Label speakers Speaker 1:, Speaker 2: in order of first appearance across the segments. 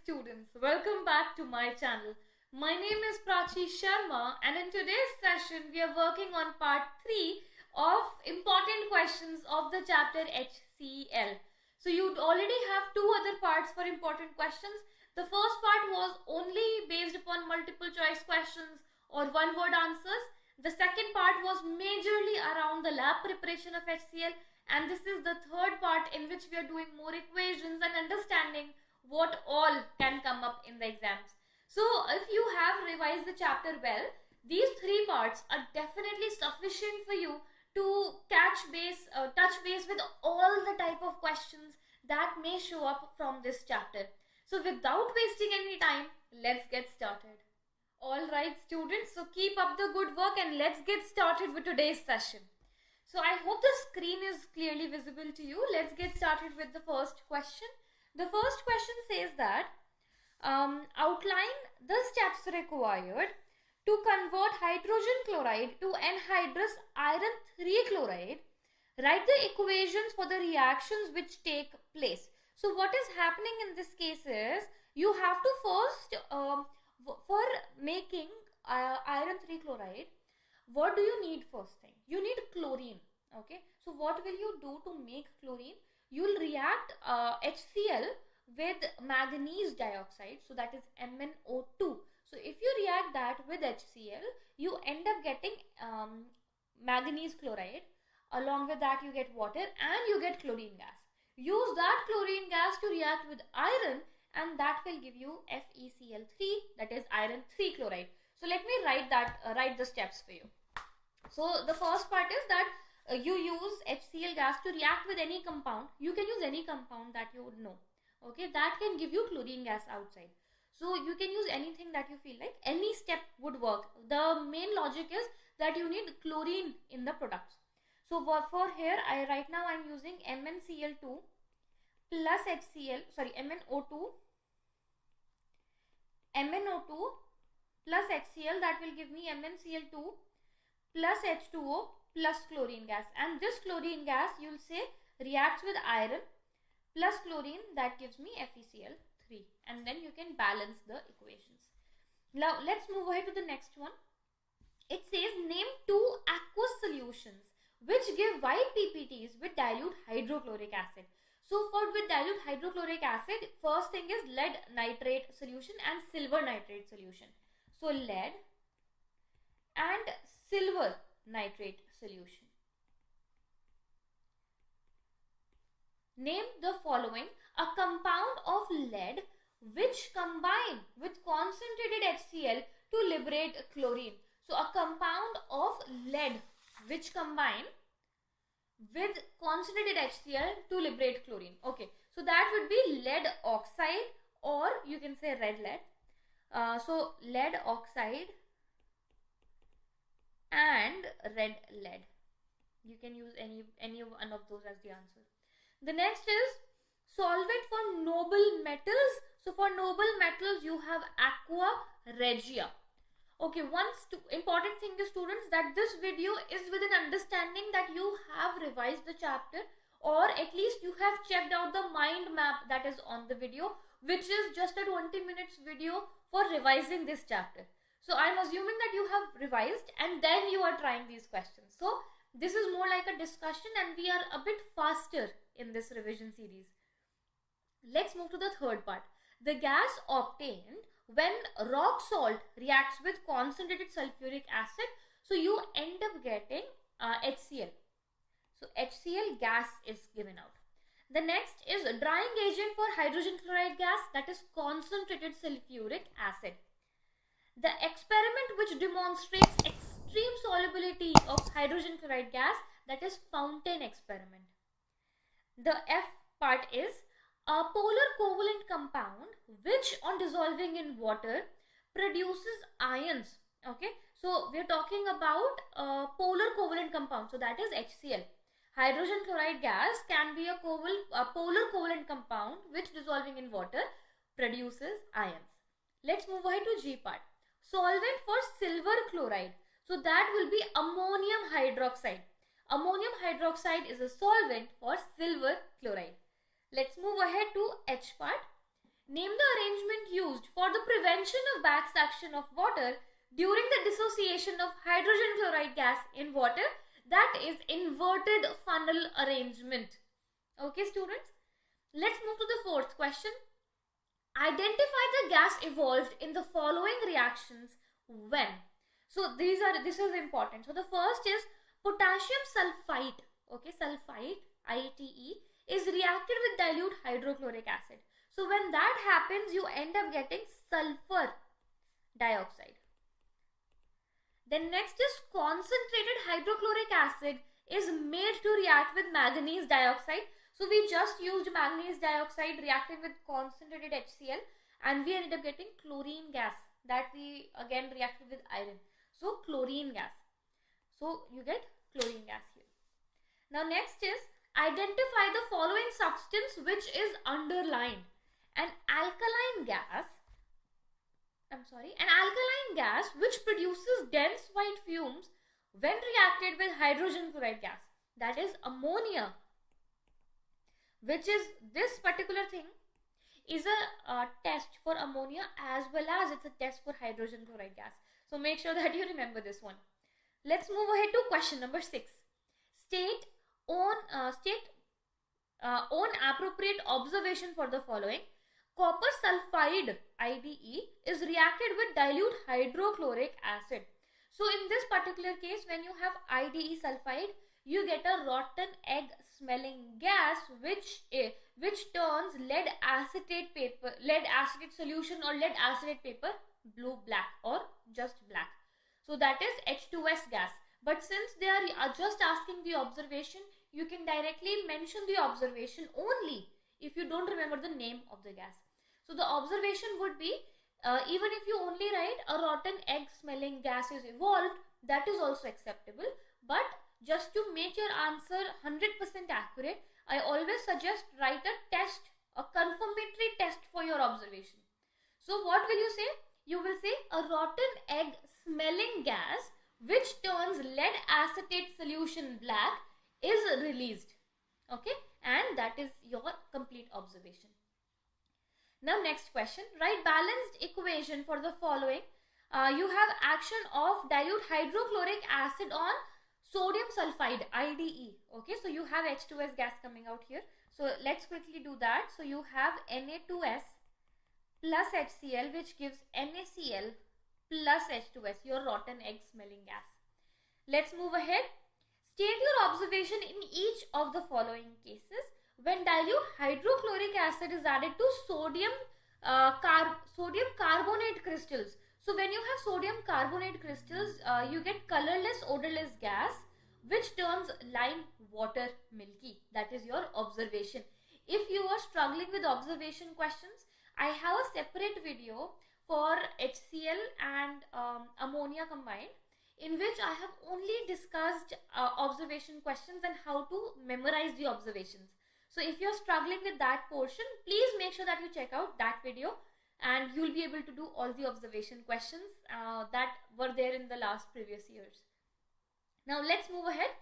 Speaker 1: students, welcome back to my channel. My name is Prachi Sharma and in today's session we are working on part 3 of important questions of the chapter HCl. So you already have two other parts for important questions. The first part was only based upon multiple choice questions or one word answers. The second part was majorly around the lab preparation of HCl, and this is the third part in which we are doing more equations and understanding what all can come up in the exams. So if you have revised the chapter well, these three parts are definitely sufficient for you to touch base with all the type of questions that may show up from this chapter. So without wasting any time, let's get started. Alright students, so keep up the good work and let's get started with today's session. So I hope the screen is clearly visible to you. Let's get started with the first question. The first question says that outline the steps required to convert hydrogen chloride to anhydrous iron 3 chloride. Write the equations for the reactions which take place. So what is happening in this case is you have to first, for making iron 3 chloride, what do you need first thing? You need chlorine. Okay. So what will you do to make chlorine? You'll react HCl with manganese dioxide, so that is MnO2. So if you react that with HCl, you end up getting manganese chloride. Along with that you get water and you get chlorine gas. Use that chlorine gas to react with iron and that will give you FeCl3, that is iron 3 chloride. So let me write the steps for you. So the first part is that you use HCl gas to react with any compound. You can use any compound that you would know. Okay, that can give you chlorine gas outside. So you can use anything that you feel like. Any step would work. The main logic is that you need chlorine in the products. So for here, right now I'm using MnCl2 plus MnO2 plus HCl, that will give me MnCl2 plus H2O plus chlorine gas, and this chlorine gas you'll say reacts with iron plus chlorine, that gives me FeCl3, and then you can balance the equations. Now let's move ahead to the next one. It says name two aqueous solutions which give white PPTs with dilute hydrochloric acid. So for with dilute hydrochloric acid, first thing is lead nitrate solution and silver nitrate solution. So lead and silver nitrate solution. Name the following a compound of lead which combine with concentrated HCl to liberate chlorine. So a compound of lead which combine with concentrated HCl to liberate chlorine. Okay, so that would be lead oxide, or you can say red lead. So lead oxide and red lead. You can use any one of those as the answer. The next is solvent for noble metals. So for noble metals you have aqua regia. Okay, important thing is students that this video is with an understanding that you have revised the chapter, or at least you have checked out the mind map that is on the video, which is just a 20 minutes video for revising this chapter. So I'm assuming that you have revised and then you are trying these questions. So this is more like a discussion and we are a bit faster in this revision series. Let's move to the third part. The gas obtained when rock salt reacts with concentrated sulfuric acid, so you end up getting HCl. So HCl gas is given out. The next is drying agent for hydrogen chloride gas, that is concentrated sulfuric acid. The experiment which demonstrates extreme solubility of hydrogen chloride gas, that is fountain experiment. The F part is a polar covalent compound which on dissolving in water produces ions. Okay, so we are talking about polar covalent compound, so that is HCl. Hydrogen chloride gas can be a polar covalent compound which dissolving in water produces ions. Let's move ahead to G part. Solvent for silver chloride, so that will be ammonium hydroxide. Ammonium hydroxide is a solvent for silver chloride. Let's move ahead to H part. Name the arrangement used for the prevention of backsuction of water during the dissociation of hydrogen chloride gas in water. That is inverted funnel arrangement. Okay, students. Let's move to the fourth question. Identify the gas evolved in the following reactions when. So this is important. So the first is potassium sulfite. Okay, sulfite, ITE, is reacted with dilute hydrochloric acid. So when that happens, you end up getting sulfur dioxide. Then next is concentrated hydrochloric acid is made to react with manganese dioxide. So we just used manganese dioxide reacting with concentrated HCl, and we ended up getting chlorine gas that we again reacted with iron. So chlorine gas. So you get chlorine gas here. Now next is identify the following substance which is underlined. An alkaline gas which produces dense white fumes when reacted with hydrogen chloride gas. That is ammonia, which is this particular thing is a test for ammonia as well as it's a test for hydrogen chloride gas. So make sure that you remember this one. Let's move ahead to question number 6. State own appropriate observation for the following. Copper sulfide IDE is reacted with dilute hydrochloric acid. So in this particular case, when you have IDE sulfide, you get a rotten egg smelling gas which turns lead acetate solution or lead acetate paper blue black or just black. So that is H2S gas. But since they are just asking the observation, you can directly mention the observation only if you don't remember the name of the gas. So the observation would be, even if you only write a rotten egg smelling gas is evolved, that is also acceptable. But just to make your answer 100% accurate, I always suggest write a test, a confirmatory test for your observation. So what will you say? You will say a rotten egg smelling gas which turns lead acetate solution black is released. Okay, and that is your complete observation. Now next question, write balanced equation for the following. You have action of dilute hydrochloric acid on sodium sulfide IDE. Okay, so you have H2S gas coming out here. So let's quickly do that. So you have Na2S plus HCl which gives NaCl plus H2S, your rotten egg smelling gas. Let's move ahead. State your observation in each of the following cases. When dilute hydrochloric acid is added to sodium carbonate crystals. So when you have sodium carbonate crystals, you get colorless, odorless gas which turns lime water milky. That is your observation. If you are struggling with observation questions, I have a separate video for HCl and ammonia combined, in which I have only discussed observation questions and how to memorize the observations. So if you're struggling with that portion, please make sure that you check out that video and you'll be able to do all the observation questions that were there in the last previous years. Now let's move ahead.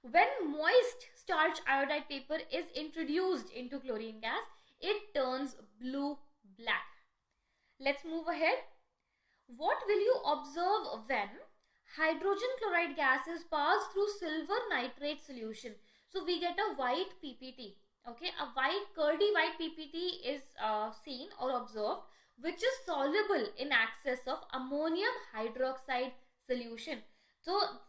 Speaker 1: When moist starch iodide paper is introduced into chlorine gas, it turns blue-black. Let's move ahead. What will you observe when hydrogen chloride gas is passed through silver nitrate solution? So we get a white PPT. Okay, a curdy white PPT is seen or observed, which is soluble in excess of ammonium hydroxide solution. So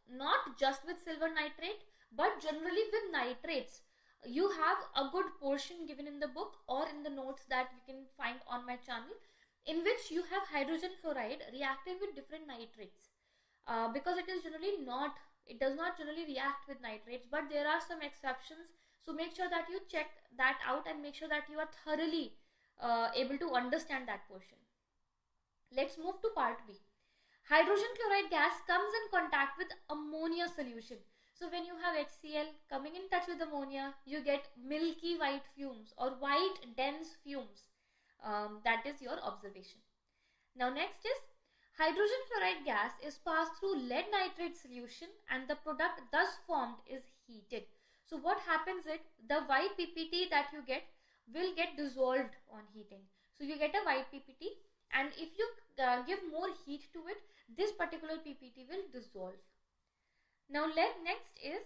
Speaker 1: not just with silver nitrate, but generally with nitrates. You have a good portion given in the book or in the notes that you can find on my channel, in which you have hydrogen chloride reacting with different nitrates, because it does not generally react with nitrates, but there are some exceptions. So make sure that you check that out and make sure that you are thoroughly able to understand that portion. Let's move to part B. Hydrogen chloride gas comes in contact with ammonia solution. So when you have HCl coming in touch with ammonia, you get milky white fumes or white dense fumes. That is your observation. Now next is hydrogen chloride gas is passed through lead nitrate solution and the product thus formed is heated. So what happens is the white PPT that you get will get dissolved on heating. So you get a white PPT, and if you give more heat to it, this particular PPT will dissolve. Now next is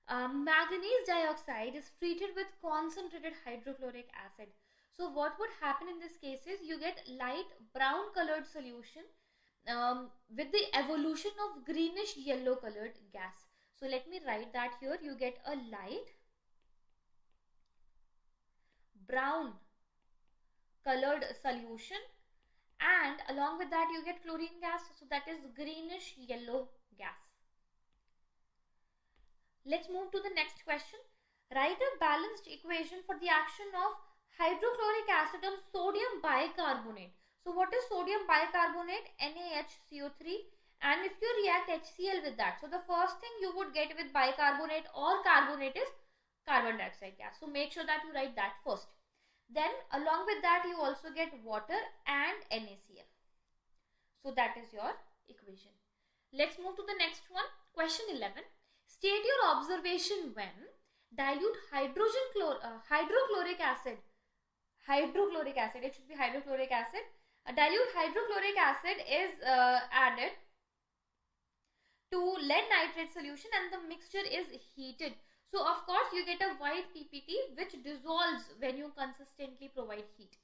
Speaker 1: manganese dioxide is treated with concentrated hydrochloric acid. So what would happen in this case is you get light brown colored solution with the evolution of greenish yellow colored gas. So let me write that here. You get a light brown colored solution, and along with that you get chlorine gas, so that is greenish yellow gas. Let's move to the next question. Write a balanced equation for the action of hydrochloric acid on sodium bicarbonate. So what is sodium bicarbonate? NaHCO3. And if you react HCl with that, so the first thing you would get with bicarbonate or carbonate is carbon dioxide gas. So make sure that you write that first. Then along with that you also get water and NaCl. So that is your equation. Let's move to the next one. Question 11. State your observation when dilute hydrochloric acid, it should be hydrochloric acid. Dilute hydrochloric acid is added to lead nitrate solution and the mixture is heated. So of course you get a white PPT which dissolves when you consistently provide heat.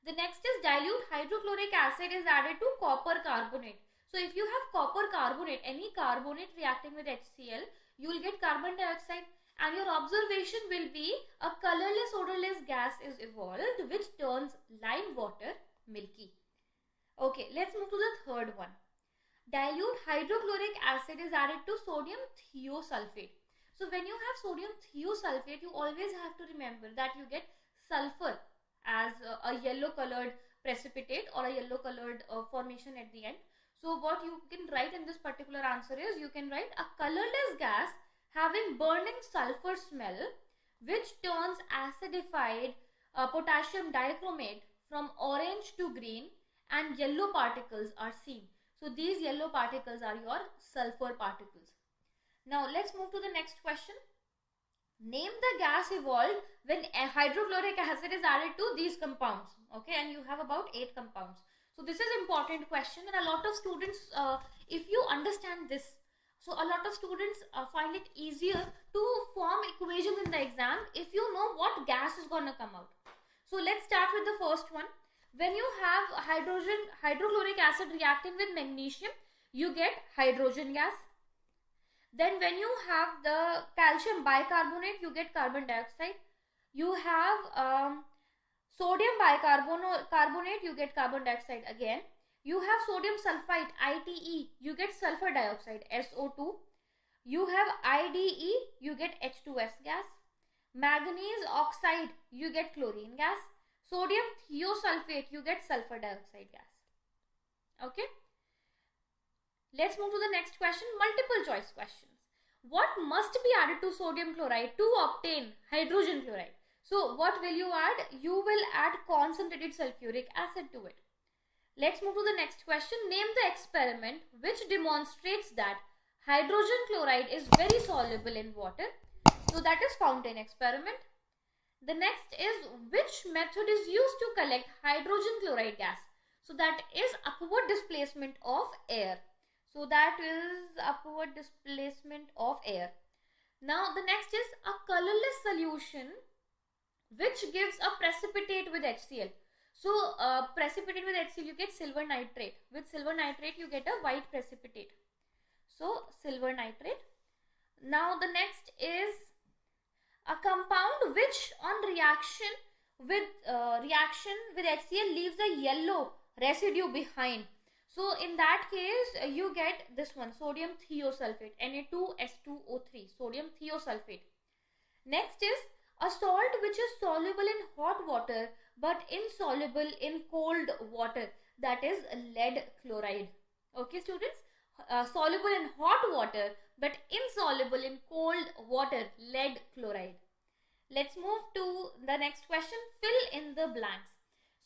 Speaker 1: The next is dilute hydrochloric acid is added to copper carbonate. So if you have copper carbonate, any carbonate reacting with HCl, you will get carbon dioxide, and your observation will be a colorless odorless gas is evolved which turns lime water milky. Okay, let's move to the third one. Dilute hydrochloric acid is added to sodium thiosulfate. So when you have sodium thiosulfate, you always have to remember that you get sulfur as a yellow colored precipitate or a yellow colored formation at the end. So what you can write in this particular answer is, you can write a colorless gas having burning sulfur smell which turns acidified potassium dichromate from orange to green and yellow particles are seen. So these yellow particles are your sulfur particles. Now let's move to the next question. Name the gas evolved when a hydrochloric acid is added to these compounds. Okay, and you have about 8 compounds. So this is important question, and a lot of students, if you understand this, so a lot of students find it easier to form equations in the exam if you know what gas is going to come out. So let's start with the first one. When you have hydrochloric acid reacting with magnesium, you get hydrogen gas. Then when you have the calcium bicarbonate, you get carbon dioxide. You have sodium bicarbonate, you get carbon dioxide again. You have sodium sulfite, ITE, you get sulfur dioxide, SO2. You have IDE, you get H2S gas. Manganese oxide, you get chlorine gas. Sodium thiosulfate, you get sulfur dioxide gas. Okay. Let's move to the next question, multiple choice questions. What must be added to sodium chloride to obtain hydrogen chloride? So what will you add? You will add concentrated sulfuric acid to it. Let's move to the next question. Name the experiment which demonstrates that hydrogen chloride is very soluble in water. So that is fountain experiment. The next is, which method is used to collect hydrogen chloride gas? So that is upward displacement of air. So that is upward displacement of air. Now the next is a colorless solution which gives a precipitate with HCl. So precipitate with HCl, you get silver nitrate. With silver nitrate you get a white precipitate. So silver nitrate. Now the next is a compound which on reaction with HCl leaves a yellow residue behind. So in that case you get this one, sodium thiosulfate, Na2S2O3, sodium thiosulfate. Next is a salt which is soluble in hot water but insoluble in cold water, that is lead chloride. Okay students, soluble in hot water but insoluble in cold water, lead chloride. Let's move to the next question, fill in the blanks.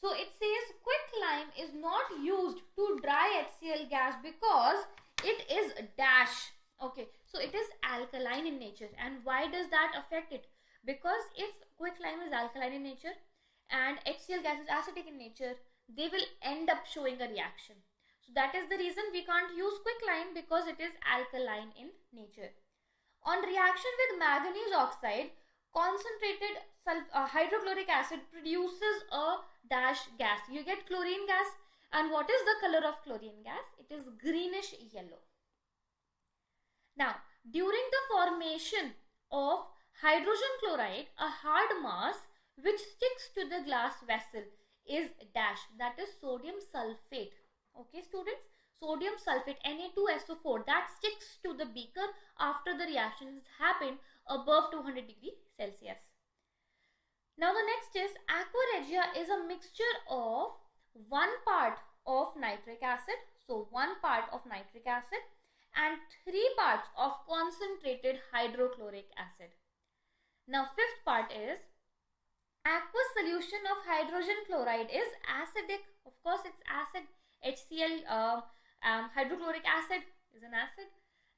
Speaker 1: So it says quicklime is not used to dry HCl gas because it is dash. Okay, so it is alkaline in nature. And why does that affect it? because if quicklime is alkaline in nature and HCl gas is acidic in nature, they will end up showing a reaction. So that is the reason we can't use quicklime, because it is alkaline in nature. On reaction with manganese oxide, concentrated hydrochloric acid produces a dash gas. You get chlorine gas, and what is the color of chlorine gas? It is greenish yellow. Now, during the formation of hydrogen chloride, a hard mass which sticks to the glass vessel is dash, that is sodium sulfate. Okay students, sodium sulfate, Na2SO4, that sticks to the beaker after the reaction has happened above 200 degrees Celsius. Now the next is aqua regia is a mixture of 1 part of nitric acid, so 1 part of nitric acid and 3 parts of concentrated hydrochloric acid. Now fifth part is aqueous solution of hydrogen chloride is acidic. Of course it's acid. HCl hydrochloric acid is an acid.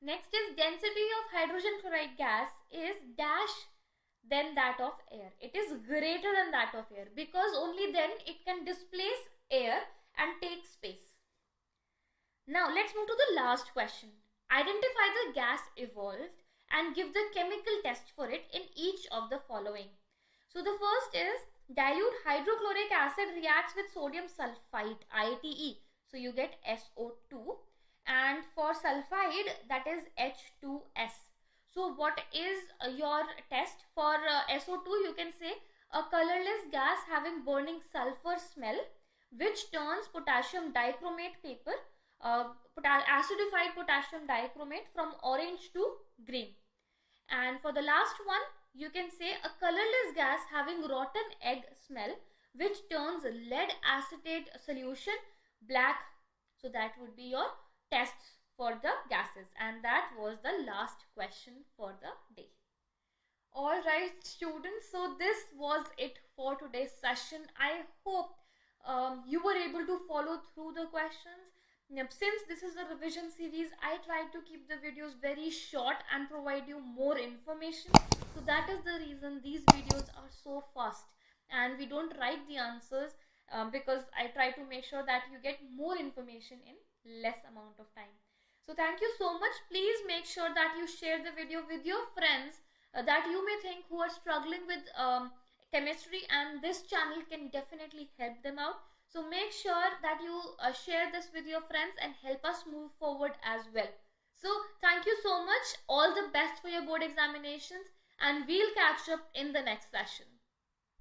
Speaker 1: Next is density of hydrogen chloride gas is dash than that of air. It is greater than that of air, because only then it can displace air and take space. Now let's move to the last question. Identify the gas evolved and give the chemical test for it in each of the following. So the first is dilute hydrochloric acid reacts with sodium sulfite, ITE. So you get SO2, and for sulfide, that is H2S. So what is your test for SO2? You can say a colorless gas having burning sulfur smell, which turns potassium dichromate paper, acidified potassium dichromate from orange to green. And for the last one, you can say a colorless gas having rotten egg smell, which turns lead acetate solution black. So that would be your tests for the gases, and that was the last question for the day. Alright students, so this was it for today's session. I hope you were able to follow through the questions. Since this is a revision series, I try to keep the videos very short and provide you more information. So that is the reason these videos are so fast, and we don't write the answers because I try to make sure that you get more information in less amount of time. So thank you so much. Please make sure that you share the video with your friends that you may think who are struggling with chemistry, and this channel can definitely help them out. So make sure that you share this with your friends and help us move forward as well. So thank you so much. All the best for your board examinations, and we'll catch up in the next session.